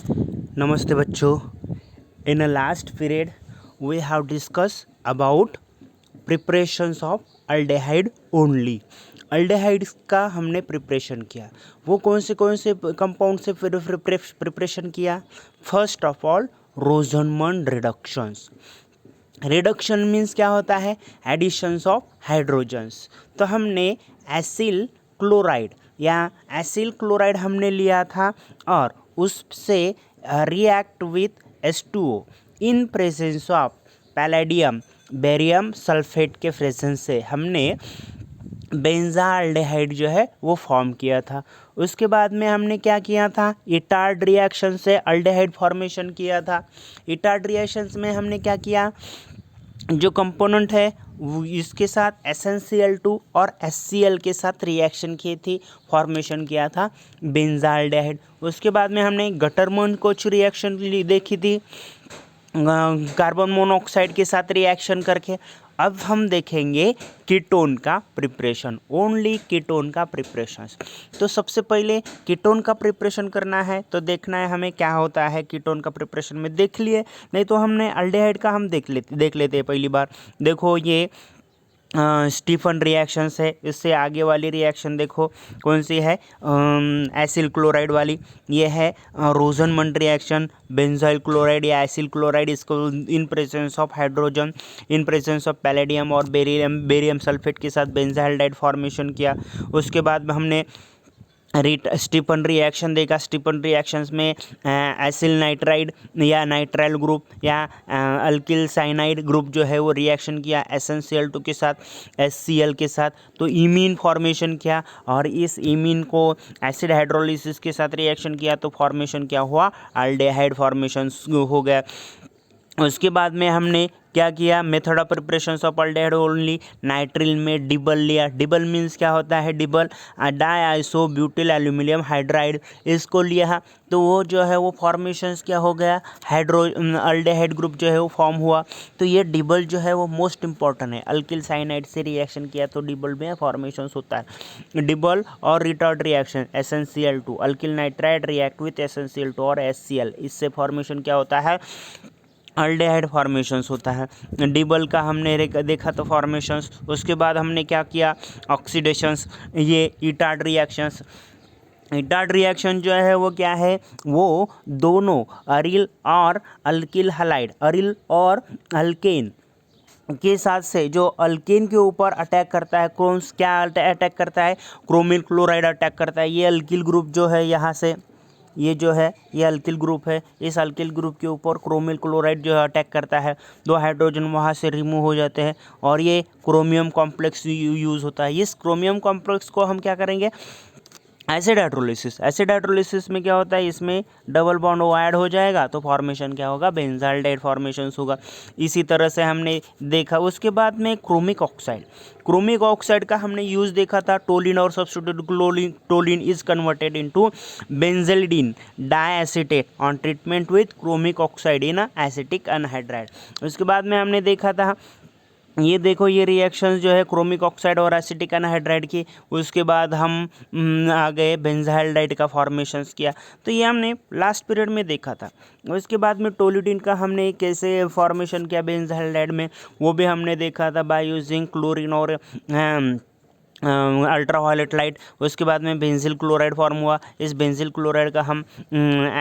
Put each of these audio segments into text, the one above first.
Namaste बच्चों. In the last period, we have discussed about preparations of aldehyde only. Aldehyde का हमने preparation किया. वो कौन से कंपाउंड से प्रिपरेशन किया? First of all Rosenmund reductions. Reduction means क्या होता है? Additions of hydrogens. तो हमने एसिल क्लोराइड या एसिल क्लोराइड हमने लिया था और उससे react with H2O in presence of palladium barium sulphate के प्रेजेंस से हमने बेंजाल्डेहाइड जो है वो फॉर्म किया था. उसके बाद में हमने क्या किया था? इटार्ड रिएक्शन से अल्डेहाइड फॉर्मेशन किया था. इटार्ड रिएक्शंस में हमने क्या किया? जो कंपोनेंट है इसके साथ SnCl2 और HCl के साथ रिएक्शन की थी, फॉर्मेशन किया था बेंजाल्डेहाइड. उसके बाद में हमने गटरमन कुछ रिएक्शन देखी थी कार्बन मोनोऑक्साइड के साथ रिएक्शन करके. अब हम देखेंगे कीटोन का प्रिपरेशन, ओनली कीटोन का प्रिपरेशन. तो सबसे पहले कीटोन का प्रिपरेशन करना है तो देखना है हमें क्या होता है कीटोन का प्रिपरेशन में. देख लिए, नहीं तो हमने अल्डेहाइड का हम देख लेते हैं पहली बार. देखो ये स्टीफन रिएक्शंस है. इससे आगे वाली रिएक्शन देखो कौन सी है? एसिल क्लोराइड वाली. ये है रोजनमन रिएक्शन, बेंजाइल क्लोराइड या एसिल क्लोराइड. इसको इन presence of hydrogen, in presence of palladium और बेरियम सल्फेट के साथ बेंजाल्डेहाइड फॉर्मेशन किया. उसके बाद में हमने स्टीफन रिएक्शन देखा. स्टीफन रिएक्शंस में एसिल नाइट्राइड या नाइट्राइल ग्रुप या अल्किल साइनाइड ग्रुप जो है वो रिएक्शन किया SnCl2 के साथ, HCl के साथ. तो इमीन फॉर्मेशन किया और इस इमीन को एसिड हाइड्रोलिसिस के साथ रिएक्शन किया तो फॉर्मेशन क्या हुआ? अल्डेहाइड फॉर्मेशन हो गया. उसके बाद में हमने क्या किया? Method of preparation of aldehyde only. Nitrile में डिबल लिया. डिबल मीन्स क्या होता है? डिबल डाइआइसो ब्यूटिल एल्यूमिनियम हाइड्राइड, इसको लिया तो वो जो है वो फॉर्मेशंस क्या हो गया? अल्डेहाइड ग्रुप जो है वो फॉर्म हुआ. तो ये डिबल जो है वो मोस्ट इंपॉर्टेंट है. अल्किल साइनाइड से रिएक्शन किया तो डिबल में फॉर्मेशंस होता है. डिबल और retard reaction SnCl2 alkyl nitride react with SnCl2 और HCl, इससे फॉर्मेशन क्या होता है? अल्डेहाइड फॉर्मेशंस होता है. डिबल का हमने देखा तो फॉर्मेशंस. उसके बाद हमने क्या किया? ऑक्सीडेशंस. ये इटार्ड रिएक्शंस. इटार्ड रिएक्शन जो है वो क्या है? वो दोनों अरिल और अल्किल हलाइड, अरिल और अल्केन के साथ से जो अल्केन के ऊपर अटैक करता है, कौन क्या अटैक करता है? क्रोमिल क्लोराइड अटैक करता है. ये अल्किल ग्रुप जो है यहाँ से, ये जो है ये अल्किल ग्रुप है. इस अल्किल ग्रुप के ऊपर क्रोमिल क्लोराइड जो है अटैक करता है. 2 हाइड्रोजन वहाँ से रिमूव हो जाते हैं और ये क्रोमियम कॉम्प्लेक्स यूज़ होता है. इस क्रोमियम कॉम्प्लेक्स को हम क्या करेंगे? Acid hydrolysis. एसिड हाइड्रोलिसिस में क्या होता है? इसमें डबल बॉन्ड वो ऐड हो जाएगा तो फॉर्मेशन क्या होगा? बेंजाल्डेहाइड फॉर्मेशन होगा. इसी तरह से हमने देखा. उसके बाद में क्रोमिक ऑक्साइड. क्रोमिक ऑक्साइड का हमने यूज़ देखा था. टोलिन और substitute toluene is converted into benzylidene diacetate on treatment with chromic oxide in acetic anhydride. उसके बाद में हमने देखा था, ये देखो ये रिएक्शंस जो है क्रोमिक ऑक्साइड और एसिटिक अनहाइड्राइड की. उसके बाद हम आ गए बेंजाल्डेहाइड का फॉर्मेशंस किया. तो ये हमने लास्ट पीरियड में देखा था. उसके बाद में टोल्यूडिन का हमने कैसे फॉर्मेशन किया बेंजाल्डेहाइड में, वो भी हमने देखा था बाय यूजिंग क्लोरीन और अल्ट्रा वायलेट लाइट. उसके बाद में बेंजिल क्लोराइड फॉर्म हुआ. इस बेंजिल क्लोराइड का हम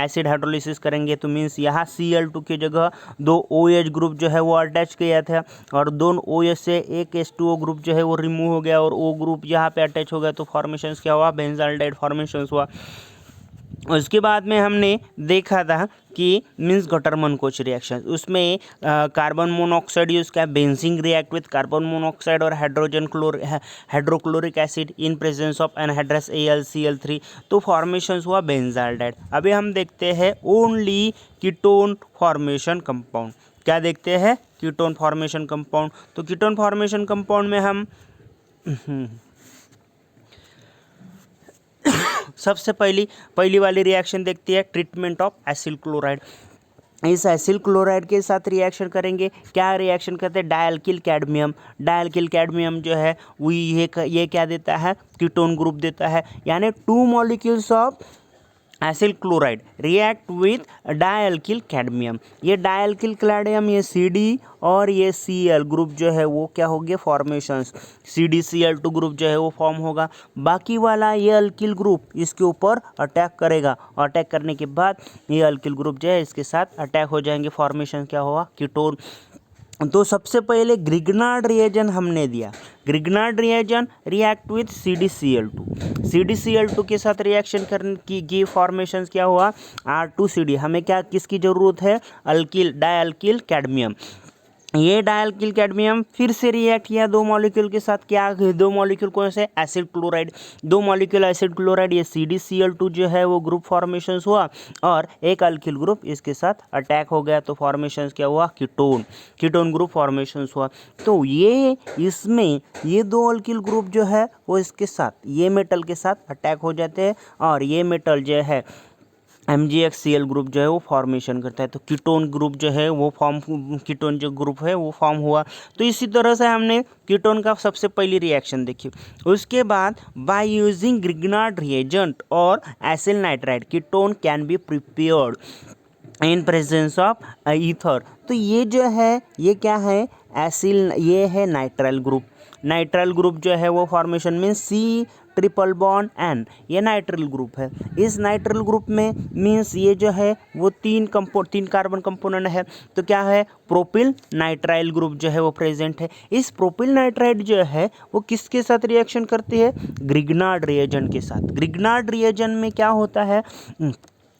एसिड हाइड्रोलिसिस करेंगे तो मीन्स यहाँ Cl2 की जगह 2 OH ग्रुप जो है वो अटैच किया था और 2 OH से एक H2O ग्रुप जो है वो रिमूव हो गया और O ग्रुप यहाँ पे अटैच हो गया तो फॉर्मेशंस क्या हुआ? बेंजाल्डेहाइड फॉर्मेशंस हुआ. उसके बाद में हमने देखा था कि मीन्स गटरमन कुछ रिएक्शन, उसमें कार्बन मोनोऑक्साइड यूज़ किया. Benzene react with carbon monoxide और hydrochloric acid in presence of anhydrous AlCl3 तो फॉर्मेशंस हुआ बेंजाल्डेहाइड. अभी हम देखते हैं ओनली कीटोन फॉर्मेशन कंपाउंड. क्या देखते हैं? Ketone formation compound. तो कीटोन फॉर्मेशन कंपाउंड में हम सबसे पहली वाली रिएक्शन देखती है ट्रीटमेंट ऑफ एसिल क्लोराइड. इस एसिल क्लोराइड के साथ रिएक्शन करेंगे. क्या रिएक्शन करते हैं? डायल्किल कैडमियम. डायल्किल कैडमियम जो है वो ये क्या देता है? कीटोन ग्रुप देता है. यानी 2 molecules of acyl chloride react with dialkyl cadmium. ये डायल्किल कैडमियम, ये CD और ये Cl ग्रुप जो है वो क्या हो गया, फॉर्मेशंस CdCl2 ग्रुप जो है वो फॉर्म होगा। बाकी वाला ये अल्किल ग्रुप इसके ऊपर अटैक करेगा, अटैक करने के बाद ये अल्किल ग्रुप जो है इसके साथ अटैक हो जाएंगे, फॉर्मेशन क्या होगा, कीटोन। तो सबसे पहले ग्रिग्नार्ड रिएजन हमने दिया। Grignard reagent react with CdCl2, CdCl2 के साथ रिएक्शन करने की फॉर्मेशन क्या हुआ, R2CD। हमें क्या किसकी ज़रूरत है, अल्किल डायल्किल कैडमियम। ये डायल्किल कैडमियम फिर से रिएक्ट किया दो मॉलिक्यूल के साथ, क्या दो मॉलिक्यूल कौन से, एसिड क्लोराइड, दो मॉलिक्यूल एसिड क्लोराइड, ये CdCl2 जो है वो ग्रुप फॉर्मेशंस हुआ और एक अल्किल ग्रुप इसके साथ अटैक हो गया, तो फॉर्मेशंस क्या हुआ, कीटोन, कीटोन ग्रुप फॉर्मेशंस हुआ। तो ये इसमें ये दो अल्किल ग्रुप जो है वो इसके साथ ये मेटल के साथ अटैक हो जाते हैं और ये मेटल जो है MgXCl ग्रुप जो है वो फॉर्मेशन करता है, तो कीटोन ग्रुप जो है वो कीटोन जो ग्रुप है वो फॉर्म हुआ। तो इसी तरह से हमने कीटोन का सबसे पहली रिएक्शन देखी। उसके बाद बाय यूजिंग ग्रिग्नार्ड रिएजेंट और acyl nitride ketone can be prepared in presence of ether. तो ये जो है ये क्या है, एसिल, ये है नाइट्राइल ग्रुप। नाइट्राइल ग्रुप जो है वो फॉर्मेशन में C∼N, ये नाइट्रिल ग्रुप है। इस नाइट्रिल ग्रुप में मीन्स ये जो है वो तीन कार्बन कंपोनेंट है, तो क्या है, प्रोपिल नाइट्राइल ग्रुप जो है वो प्रेजेंट है। इस प्रोपिल नाइट्राइड जो है वो किसके साथ रिएक्शन करती है, ग्रिग्नार्ड रिएजेंट के साथ। ग्रिग्नार्ड रिएजेंट में क्या होता है,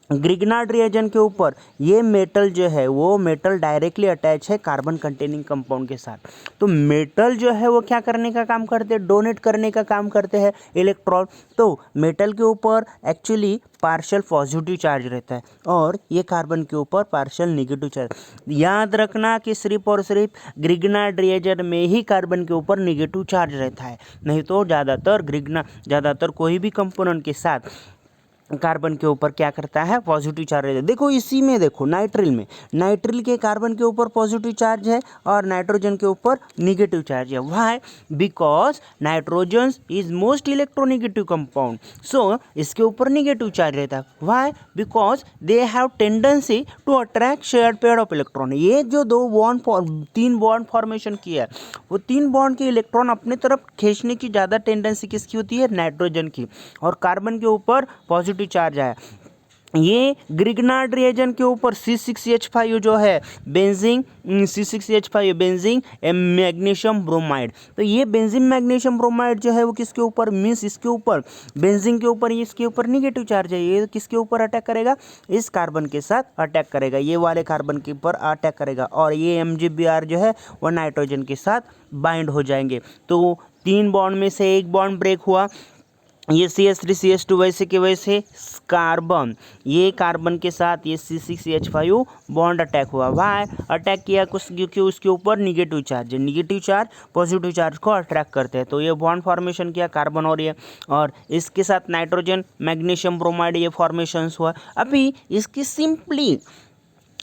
ग्रिग्नार्ड रिएजेंट के ऊपर ये मेटल जो है वो मेटल डायरेक्टली अटैच है कार्बन कंटेनिंग कंपाउंड के साथ। तो मेटल जो है वो क्या करने का काम करते हैं, डोनेट करने का काम करते हैं इलेक्ट्रॉन। तो मेटल के ऊपर एक्चुअली पार्शियल पॉजिटिव चार्ज रहता है और ये कार्बन के ऊपर पार्शियल नेगेटिव चार्ज। याद रखना कि सिर्फ और सिर्फ ग्रिग्नार्ड रिएजेंट में ही कार्बन के ऊपर नेगेटिव चार्ज रहता है, नहीं तो ज़्यादातर कोई भी कंपोनेंट के साथ कार्बन के ऊपर क्या करता है, पॉजिटिव चार्ज रहता है। देखो इसी में देखो नाइट्रिल के कार्बन के ऊपर पॉजिटिव चार्ज है और नाइट्रोजन के ऊपर नेगेटिव चार्ज है। Why, because nitrogen is most electronegative compound, so इसके ऊपर नेगेटिव चार्ज रहता है। Why, because they have tendency to attract shared pair of electron. ये जो तीन बॉन्ड फॉर्मेशन किया है वो तीन बॉन्ड के इलेक्ट्रॉन अपने तरफ खींचने की ज़्यादा टेंडेंसी किसकी होती है, नाइट्रोजन की, और कार्बन के ऊपर पॉजिटिव चार्ज आया। ये ग्रिग्नार्ड रिएजेंट के ऊपर C6H5 जो है benzene, C6H5 benzene magnesium bromide. तो ये बेंजीन मैग्नीशियम ब्रोमाइड जो है वो किसके ऊपर, मीन्स इसके ऊपर बेंजीन के ऊपर, इसके ऊपर नेगेटिव चार्ज है, ये किसके ऊपर अटैक करेगा, इस कार्बन के साथ अटैक करेगा, ये वाले कार्बन के ऊपर अटैक करेगा और ये MgBr जो है वो नाइट्रोजन के साथ बाइंड हो जाएंगे। तो तीन बॉन्ड में से एक बॉन्ड ब्रेक हुआ, ये CH3CH2 वैसे के वैसे कार्बन, ये कार्बन के साथ ये C6H5 बॉन्ड अटैक हुआ। वाई अटैक किया कुछ, क्योंकि उसके ऊपर निगेटिव चार्ज है, निगेटिव चार्ज पॉजिटिव चार्ज को अट्रैक्ट करते हैं, तो ये बॉन्ड फॉर्मेशन किया कार्बन और इसके साथ नाइट्रोजन मैग्नीशियम ब्रोमाइड ये फॉर्मेशन हुआ। अभी इसकी सिंपली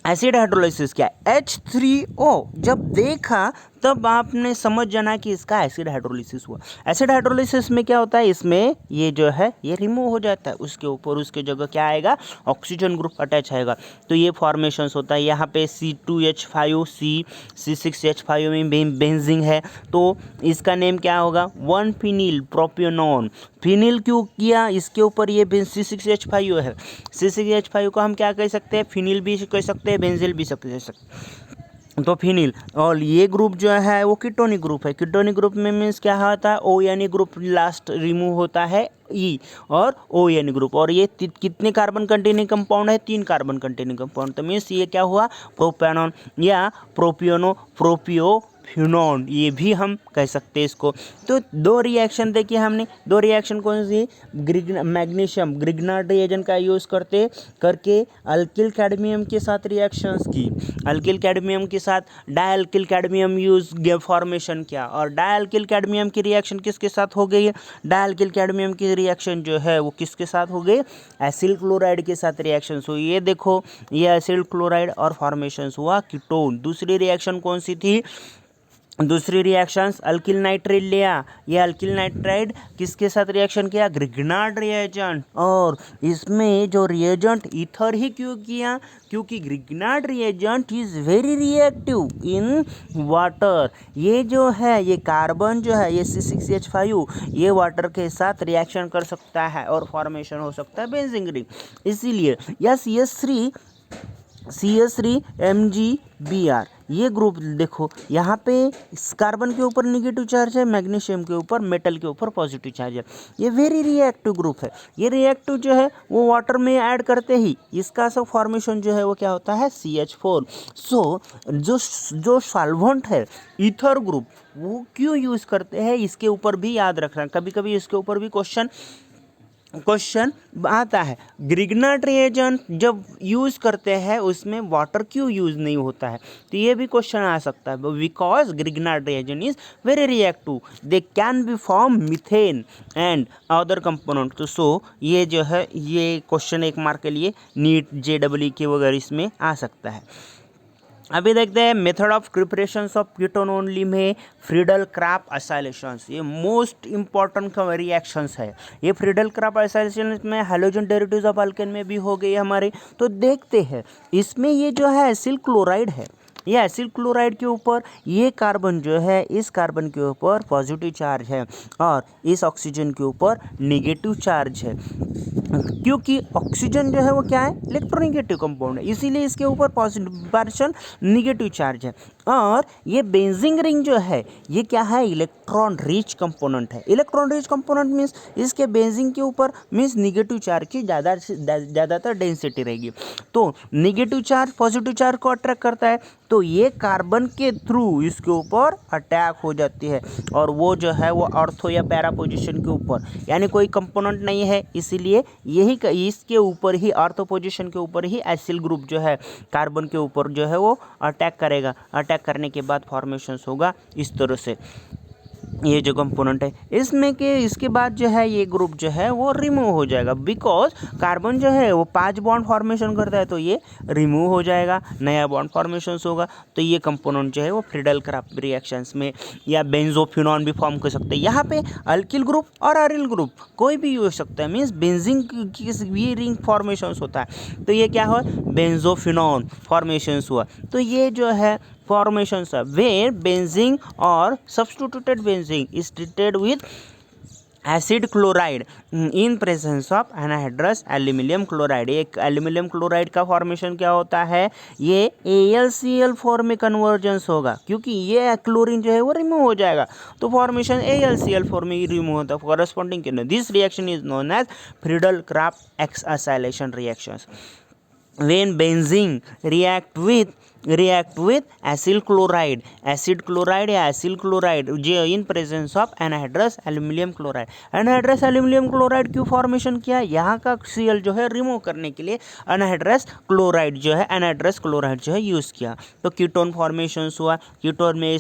एसिड हाइड्रोलाइसिस क्या, H3O जब देखा तब आपने समझ जाना कि इसका एसिड हाइड्रोलिसिस हुआ। एसिड हाइड्रोलिसिस में क्या होता है, इसमें ये जो है ये रिमूव हो जाता है, उसके ऊपर उसके जगह क्या आएगा, ऑक्सीजन ग्रुप अटैच आएगा, तो ये फॉर्मेशंस होता है। यहाँ पे C2H5 C6H5 में बेंजीन है, तो इसका नेम क्या होगा, 1-फिनिल प्रोपियोनोन। फिनिल क्यों किया, इसके ऊपर ये C6H5 है, C6H5 को हम क्या कह सकते हैं, फिनिल भी कह सकते हैं, बेंजील भी कह सकते हैं, तो फिनिल। और ये ग्रुप जो है वो कीटोनिक ग्रुप है। कीटोनिक ग्रुप में मीन्स क्या होता है, ON ग्रुप लास्ट रिमूव होता है E और ON ग्रुप, और ये कितने कार्बन कंटेनिंग कंपाउंड है, 3 कार्बन कंटेनिंग कंपाउंड, तो मीन्स ये क्या हुआ, प्रोपेनॉन या प्रोपियोनोन, ये भी हम कह सकते हैं इसको। तो दो रिएक्शन देखिए हमने, दो रिएक्शन कौन सी, मैग्नीशियम ग्रिग्नार्ड रिएजेंट का यूज़ करके अल्किल कैडमियम के साथ रिएक्शंस की, अल्किल कैडमियम के साथ डायल्किल कैडमियम यूज फॉर्मेशन किया, और डायल्किल कैडमियम की रिएक्शन किसके साथ हो गई है, डायल्किल कैडमियम की रिएक्शन जो है वो किसके साथ हो गई, एसिल क्लोराइड के साथ रिएक्शन हुई। ये देखो ये एसिल क्लोराइड और फॉर्मेशन हुआ कीटोन। दूसरी रिएक्शन कौन सी थी, दूसरी रिएक्शंस अल्किल नाइट्राइड लिया, ये अल्किल नाइट्राइड किसके साथ रिएक्शन किया, ग्रिग्नार्ड रिएजेंट, और इसमें जो रिएजेंट ईथर ही क्यों किया, क्योंकि Grignard reagent is very reactive in water. ये जो है ये कार्बन जो है ये C6H5 ये वाटर के साथ रिएक्शन कर सकता है और फॉर्मेशन हो सकता है बेंजीन रिंग। इसीलिए या CH3MgBr ये ग्रुप देखो यहाँ पे इस कार्बन के ऊपर निगेटिव चार्ज है, मैग्नीशियम के ऊपर, मेटल के ऊपर पॉजिटिव चार्ज है। ये वेरी रिएक्टिव ग्रुप है। ये रिएक्टिव जो है वो वाटर में ऐड करते ही इसका सब फॉर्मेशन जो है वो क्या होता है, CH4। सो जो सॉल्वेंट है ईथर ग्रुप वो क्यों यूज़ करते हैं, इसके ऊपर भी याद रखना, कभी कभी इसके ऊपर भी क्वेश्चन आता है। ग्रिग्नार्ड रिएजेंट जब यूज़ करते हैं उसमें वाटर क्यों यूज़ नहीं होता है, तो ये भी क्वेश्चन आ सकता है। Because Grignard reagent is very reactive, they can be form methane and other component. तो सो ये जो है ये क्वेश्चन 1 मार्क के लिए नीट JEE के वगैरह इसमें आ सकता है। अभी देखते हैं method of preparation of ketone only में फ्रीडल क्राफ्ट एसाइलेशंस। ये मोस्ट इंपॉर्टेंट रिएक्शंस है। ये फ्रीडल क्राफ्ट एसाइलेशन में हैलोजन डेरिवेटिव्स ऑफ अल्केन में भी हो गई हमारे। तो देखते हैं इसमें ये जो है एसिल क्लोराइड है, ये एसिल क्लोराइड के ऊपर ये कार्बन जो है इस कार्बन के ऊपर पॉजिटिव चार्ज है और इस ऑक्सीजन के ऊपर नेगेटिव चार्ज है, क्योंकि ऑक्सीजन जो है वो क्या है, इलेक्ट्रोनेगेटिव कंपाउंड है, इसीलिए इसके ऊपर पार्शियल नेगेटिव चार्ज है। और ये बेंजीन रिंग जो है ये क्या है, इलेक्ट्रॉन रिच कंपोनेंट है। इलेक्ट्रॉन रिच कंपोनेंट मीन्स इसके बेंजीन के ऊपर मीन्स नेगेटिव चार्ज की ज़्यादातर डेंसिटी रहेगी। तो नेगेटिव चार्ज पॉजिटिव चार्ज को अट्रैक्ट करता है, तो ये कार्बन के थ्रू इसके ऊपर अटैक हो जाती है और वो जो है वो ऑर्थो या पैरा पोजीशन के ऊपर, यानी कोई कंपोनेंट नहीं है, इसीलिए यही इसके ऊपर ही ऑर्थो पोजीशन के ऊपर ही एसिल ग्रुप जो है कार्बन के ऊपर जो है वो अटैक करेगा। अटैक करने के बाद फॉर्मेशन होगा इस तरह से ये जो कंपोनेंट है इसमें के इसके बाद जो है ये ग्रुप जो है वो रिमूव हो जाएगा, बिकॉज कार्बन जो है वो 5 बॉन्ड फॉर्मेशन करता है, तो ये रिमूव हो जाएगा, नया बॉन्ड फॉर्मेशन होगा। तो ये कंपोनेंट जो है वो फ्रीडल क्राफ्ट रिएक्शंस में या बेंजोफिनॉन भी फॉर्म कर सकते हैं। यहाँ पे अल्किल ग्रुप और अरिल ग्रुप कोई भी हो सकता है, मीन्स बेंजीन की भी रिंग फॉर्मेशन होता है, तो ये क्या हुआ, बेंजोफिनॉन फॉर्मेशन हुआ। तो ये जो है formations are where benzene or substituted benzene is treated with acid chloride in presence of anhydrous aluminium chloride. एक एल्यूमिनियम क्लोराइड का फॉर्मेशन क्या होता है, ये AlCl4 में कन्वर्जेंस होगा, क्योंकि ये क्लोरीन जो है वो रिमूव हो जाएगा, तो फॉर्मेशन AlCl4 में ही रिमूव होता है कॉरेस्पॉन्डिंग के। This reaction is known as Friedel Crafts acylation reactions when benzene react with acyl chloride, acid chloride या acyl chloride in presence of anhydrous aluminum chloride। anhydrous aluminum chloride क्यों formation किया, यहाँ का Cl जो है remove करने के लिए anhydrous chloride जो है anhydrous chloride जो है यूज़ किया, तो कीटोन फॉर्मेशन हुआ। कीटोन में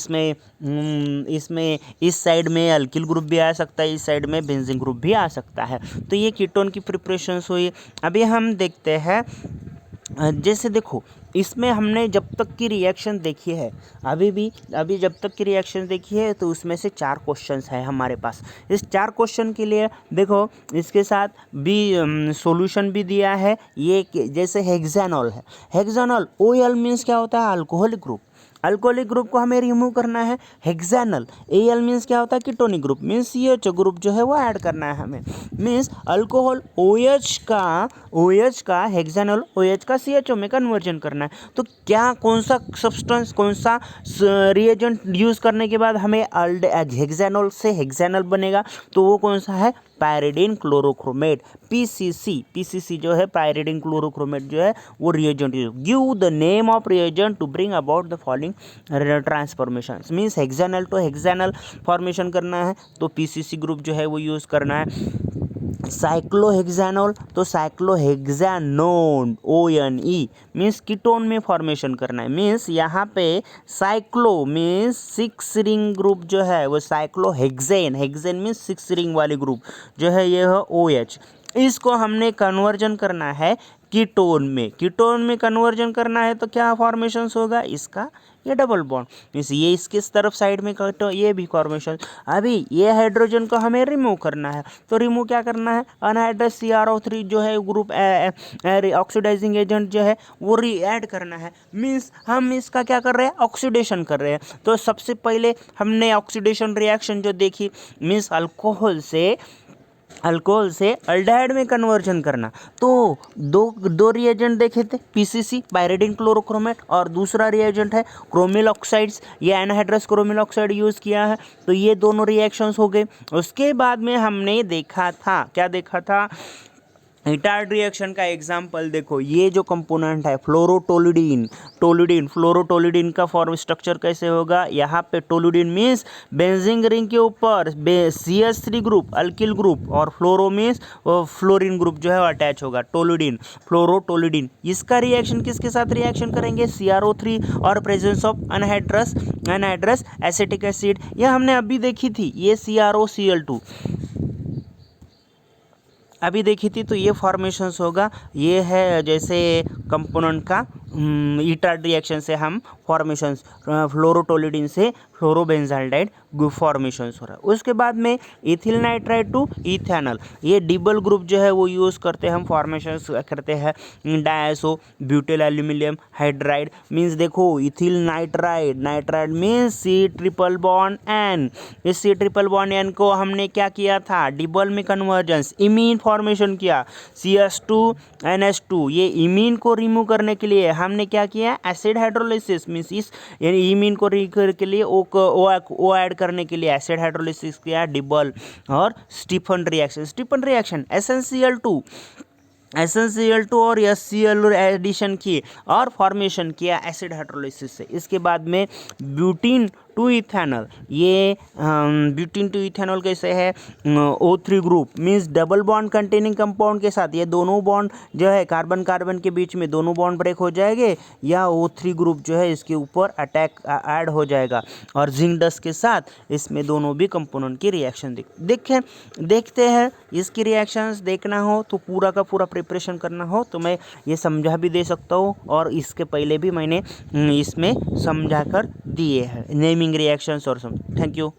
इसमें इस साइड में अल्किल ग्रुप भी आ सकता है, इस साइड में बेंजीन ग्रुप भी आ सकता है, तो ये कीटोन की प्रिपरेशन हुई। अभी हम देखते हैं, जैसे देखो इसमें हमने जब तक की रिएक्शन देखी है, अभी जब तक की रिएक्शन देखी है, तो उसमें से 4 क्वेश्चंस है हमारे पास। इस 4 क्वेश्चन के लिए देखो इसके साथ भी सॉल्यूशन भी दिया है। ये जैसे हेक्सानॉल है, हेक्सानॉल OL मीन्स क्या होता है, अल्कोहलिक ग्रुप। अल्कोहलिक ग्रुप को हमें रिमूव करना है। हेक्सानल Al मीन्स क्या होता है, ketonic group means CH group जो है वो ऐड करना है हमें, मीन्स अल्कोहल OH का हेक्सानल OH का CHO में कन्वर्जन करना है। तो क्या कौन सा सब्सटेंस, कौन सा रिएजेंट यूज़ करने के बाद हमें हेक्सानॉल से हेक्सानल बनेगा, तो वो कौन सा है, पायरिडीन क्लोरोक्रोमेट PCC जो है पायरिडीन क्लोरोक्रोमेट जो है वो reagent. Give the name of reagent to bring about the following transformation. Means hexanal to hexanal formation करना है, तो PCC ग्रुप जो है वो यूज़ करना है। साइक्लोहेक्सानॉल तो साइक्लोहेक्सानोन ONE मीन्स कीटोन में फॉर्मेशन करना है। मीन्स यहाँ पे साइक्लो मीन्स 6 रिंग ग्रुप जो है वो साइक्लोहेक्सेन, हेक्सेन मीन्स 6 रिंग वाली ग्रुप जो है ये है OH। इसको हमने कन्वर्जन करना है कीटोन में कन्वर्जन करना है तो क्या फॉर्मेशन होगा इसका, ये डबल बॉन्ड मीन्स ये इसके तरफ साइड में तो ये भी फॉर्मेशन। अभी ये हाइड्रोजन को हमें रिमूव करना है, तो रिमूव क्या करना है, अनहाइड्रस CrO3 जो है ग्रुप ऑक्सीडाइजिंग एजेंट जो है वो ऐड करना है। मीन्स हम इसका क्या कर रहे हैं, ऑक्सीडेशन कर रहे हैं। तो सबसे पहले हमने ऑक्सीडेशन रिएक्शन जो देखी, मीन्स अल्कोहल से अल्डिहाइड में कन्वर्जन करना। तो दो रिएजेंट देखे थे, PCC पायरिडिन क्लोरोक्रोमेट, और दूसरा रिएजेंट है क्रोमिल ऑक्साइड्स, ये एनहाइड्रस क्रोमिल ऑक्साइड यूज़ किया है। तो ये दोनों रिएक्शंस हो गए। उसके बाद में हमने देखा था, क्या देखा था, इटार्ड रिएक्शन का एग्जाम्पल देखो, ये जो कंपोनेंट है फ्लोरोटोलिडीन का फॉर्म स्ट्रक्चर कैसे होगा, यहाँ पे टोलिडीन मीन्स बेंजीन रिंग के ऊपर CH3 ग्रुप अल्किल ग्रुप, और फ्लोरो मीन्स फ्लोरीन ग्रुप जो है अटैच होगा, टोलिडीन फ्लोरोटोलिडीन। इसका रिएक्शन किसके साथ रिएक्शन करेंगे, CrO3 और presence of anhydrous acetic acid, यह हमने अभी देखी थी, ये CrOCl2 अभी देखी थी। तो ये फॉर्मेशंस होगा, ये है जैसे कंपोनेंट का इटार्ड रिएक्शन से हम फॉर्मेशंस फ्लोरोटोलिडीन से फ्लोरोबेंजाल्डाइड फॉर्मेशंस हो रहा है। उसके बाद में इथिल नाइट्राइड टू इथेनॉल, ये डिबल ग्रुप जो है वो यूज़ करते हैं, हम फॉर्मेशंस करते हैं डायसो ब्यूटिल एल्यूमिनियम हाइड्राइड। मीन्स देखो इथिल नाइट्राइड मीन्स C∧N, इस C∧N को हमने क्या किया था, डिबल में कन्वर्जेंस इमीन फॉर्मेशन किया, CH2NH2। ये इमीन को रिमूव करने के लिए हमने क्या किया, एसिड हाइड्रोलिसिस, मीन्स इस इमीन को रिमूव के लिए ओ ऐड करने के लिए एसिड हाइड्रोलिसिस किया, डिबल और स्टीफन रिएक्शन SnCl2 और HCl एडिशन किए और फॉर्मेशन किया एसिड हाइड्रोलिसिस से। इसके बाद में ब्यूटीन टू इथेनॉल, ये ब्यूटीन टू इथेनॉल कैसे है, O3 group means double bond containing compound के साथ, ये दोनों बॉन्ड जो है कार्बन कार्बन के बीच में दोनों बॉन्ड ब्रेक हो जाएंगे, या O3 ग्रुप जो है इसके ऊपर अटैक ऐड हो जाएगा, और जिंक डस्ट के साथ इसमें दोनों भी कंपोनेंट की रिएक्शन देखते हैं। इसकी रिएक्शंस देखना हो तो पूरा का पूरा प्रिपरेशन करना हो तो मैं ये समझा भी दे सकता हूँ, और इसके पहले भी मैंने इसमें समझा कर दिए हैं नेमिंग रिएक्शंस और सब। Thank you.